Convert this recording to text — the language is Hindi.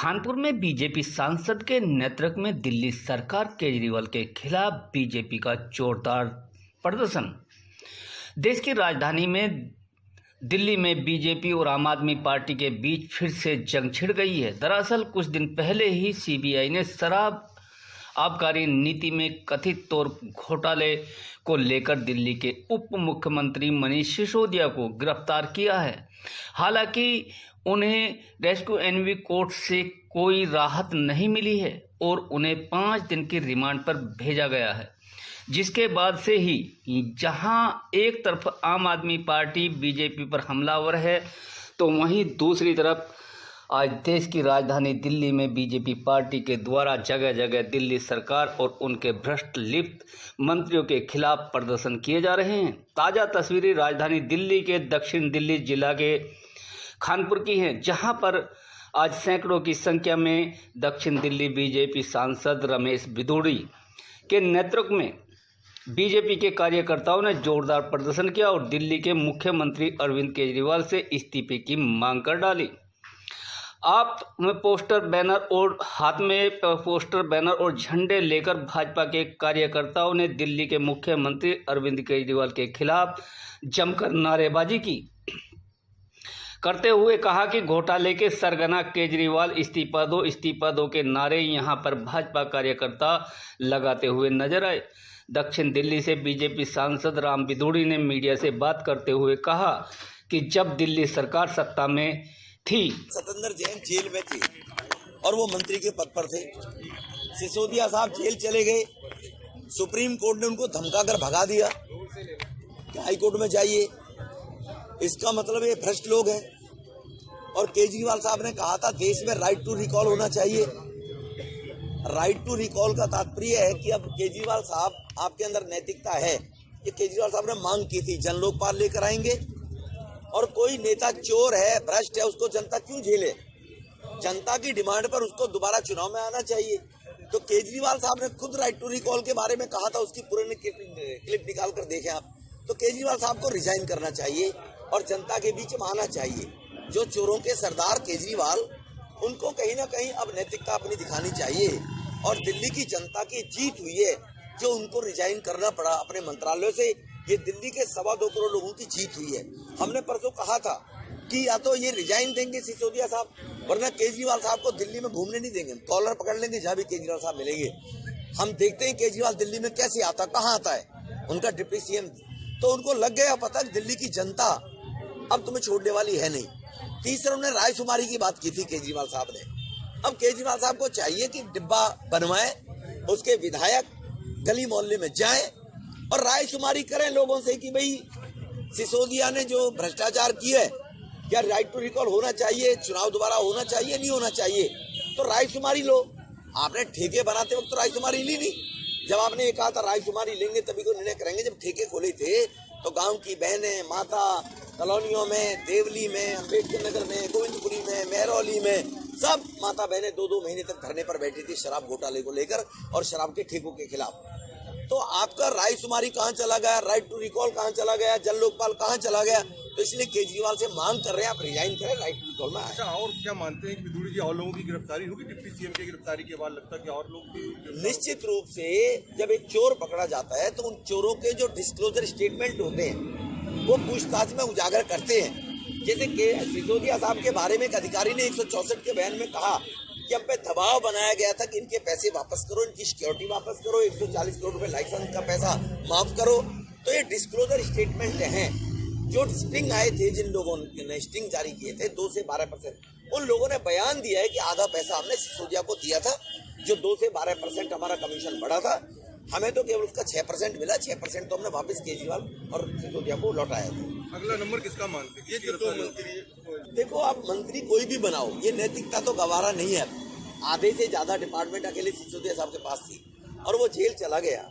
कानपुर में बीजेपी सांसद के नेतृत्व में दिल्ली सरकार केजरीवाल के खिलाफ बीजेपी का जोरदार प्रदर्शन। देश की राजधानी में दिल्ली में बीजेपी और आम आदमी पार्टी के बीच फिर से जंग छिड़ गई है। दरअसल कुछ दिन पहले ही सीबीआई ने शराब आबकारी नीति में कथित तौर घोटाले को लेकर दिल्ली के उप मुख्यमंत्री मनीष सिसोदिया को गिरफ्तार किया है। हालांकि उन्हें रेस्क्यू एनवी कोर्ट से कोई राहत नहीं मिली है और उन्हें 5 दिन की रिमांड पर भेजा गया है, जिसके बाद से ही जहां एक तरफ आम आदमी पार्टी बीजेपी पर हमलावर है, तो वहीं दूसरी तरफ आज देश की राजधानी दिल्ली में बीजेपी पार्टी के द्वारा जगह जगह दिल्ली सरकार और उनके भ्रष्ट लिप्त मंत्रियों के खिलाफ प्रदर्शन किए जा रहे हैं। ताज़ा तस्वीरें राजधानी दिल्ली के दक्षिण दिल्ली जिला के कानपुर की हैं, जहां पर आज सैकड़ों की संख्या में दक्षिण दिल्ली बीजेपी सांसद रमेश बिधूड़ी के नेतृत्व में बीजेपी के कार्यकर्ताओं ने जोरदार प्रदर्शन किया और दिल्ली के मुख्यमंत्री अरविंद केजरीवाल से इस्तीफे की मांग कर डाली। आप में पोस्टर बैनर और हाथ में पोस्टर बैनर और झंडे लेकर भाजपा के कार्यकर्ताओं ने दिल्ली के मुख्यमंत्री अरविंद केजरीवाल के खिलाफ जमकर नारेबाजी की, करते हुए कहा कि घोटाले के सरगना केजरीवाल इस्तीफा दो के नारे यहां पर भाजपा कार्यकर्ता लगाते हुए नजर आए। दक्षिण दिल्ली से बीजेपी सांसद राम बिधूड़ी ने मीडिया से बात करते हुए कहा कि जब दिल्ली सरकार सत्ता में थी, सतेंद्र जैन जेल में थे और वो मंत्री के पद पर थे। सिसोदिया साहब जेल चले गए, सुप्रीम कोर्ट ने उनको धमकाकर भगा दिया कि हाई कोर्ट में जाइए। इसका मतलब ये भ्रष्ट लोग हैं। और केजरीवाल साहब ने कहा था देश में राइट टू रिकॉल होना चाहिए। राइट टू रिकॉल का तात्पर्य है कि अब केजरीवाल साहब, आपके अंदर नैतिकता है। ये केजरीवाल साहब ने मांग की थी जन लोकपाल लेकर आएंगे, और कोई नेता चोर है, भ्रष्ट है, उसको जनता क्यों झेले? जनता की डिमांड पर उसको दोबारा चुनाव में आना चाहिए। तो केजरीवाल साहब ने खुद राइट टू रिकॉल के बारे में कहा था, उसकी पुरानी क्लिप निकाल कर देखें आप। तो केजरीवाल साहब को रिजाइन करना चाहिए और जनता के बीच में आना चाहिए। जो चोरों के सरदार केजरीवाल, उनको कहीं ना कहीं अब नैतिकता अपनी दिखानी चाहिए। और दिल्ली की जनता की जीत हुई है जो उनको रिजाइन करना पड़ा अपने मंत्रालयों से। ये दिल्ली के 2.25 करोड़ लोगों की जीत हुई है। हमने परसों कहा था कि या तो ये रिजाइन देंगे सिसोदिया साहब, वरना केजरीवाल साहब को दिल्ली में घूमने नहीं देंगे। कॉलर पकड़ लेंगे जहां भी केजरीवाल साहब मिलेंगे। हम देखते हैं केजरीवाल दिल्ली में कैसे आता, कहाँ आता है। उनका डिप्टी सीएम, तो उनको लग गया पता दिल्ली की जनता अब तुम्हें छोड़ने वाली है नहीं। तीसरा उन्होंने रायशुमारी की बात की थी केजरीवाल साहब ने। अब केजरीवाल साहब को चाहिए कि डिब्बा बनवाए, उसके विधायक गली मोहल्ले में जाएं और रायशुमारी करें लोगों से कि भाई सिसोदिया ने जो भ्रष्टाचार किया है, क्या राइट टू रिकॉल होना चाहिए, चुनाव दोबारा होना चाहिए, नहीं होना चाहिए। तो रायशुमारी लो। आपने ठेके बनाते वक्त तो रायशुमारी ली नहीं। जब आपने ये कहा था रायशुमारी लेंगे तभी को निर्णय करेंगे, जब ठेके खोले थे तो गांव की बहनें, माता कॉलोनियों में, देवली में, अम्बेडकर नगर में, गोविंदपुरी में, मेहरौली में, सब माता बहनें 2-2 महीने तक धरने पर बैठी थी शराब घोटाले को लेकर और शराब के ठेकों के खिलाफ। तो आपका रायशुमारी कहाँ चला गया, राइट टू रिकॉल कहाँ चला गया, जन लोकपाल कहाँ चला गया? तो इसलिए केजरीवाल से मांग कर रहे हैं आप रिजाइन करें, राइट टू रिकॉल में। अच्छा, और क्या मानते हैं कि बिधूड़ी जी और लोगों की गिरफ्तारी होगी? डिप्टी सीएम की गिरफ्तारी के बाद लगता है कि और लोग भी? निश्चित रूप से जब एक चोर पकड़ा जाता है तो उन चोरों के जो डिस्क्लोजर स्टेटमेंट होते हैं वो पूछताछ में उजागर करते हैं। जैसे कि सिसोदिया साहब के बारे में एक अधिकारी ने 164 के बयान में कहा कि हम पे दबाव बनाया गया था कि इनके पैसे वापस करो, इनकी सिक्योरिटी वापस करो, 140 करोड़ रुपए लाइसेंस का पैसा माफ करो। तो ये डिस्क्लोजर स्टेटमेंट हैं। जो स्टिंग आए थे, जिन लोगों ने स्टिंग जारी किए थे 2 से 12%, उन लोगों ने बयान दिया है कि आधा पैसा हमने सिसोदिया को दिया था, जो 2 से 12% हमारा कमीशन बढ़ा था। हमें तो केवल उसका 6% मिला, 6% तो हमने वापस केजरीवाल और सिसोदिया को लौटाया था। अगला नंबर किसका मानते हैं? ये तो मंत्री, देखो आप मंत्री कोई भी बनाओ, ये नैतिकता तो गवारा नहीं है। आधे से ज्यादा डिपार्टमेंट अकेले सिसोदिया साहब के पास थी और वो जेल चला गया।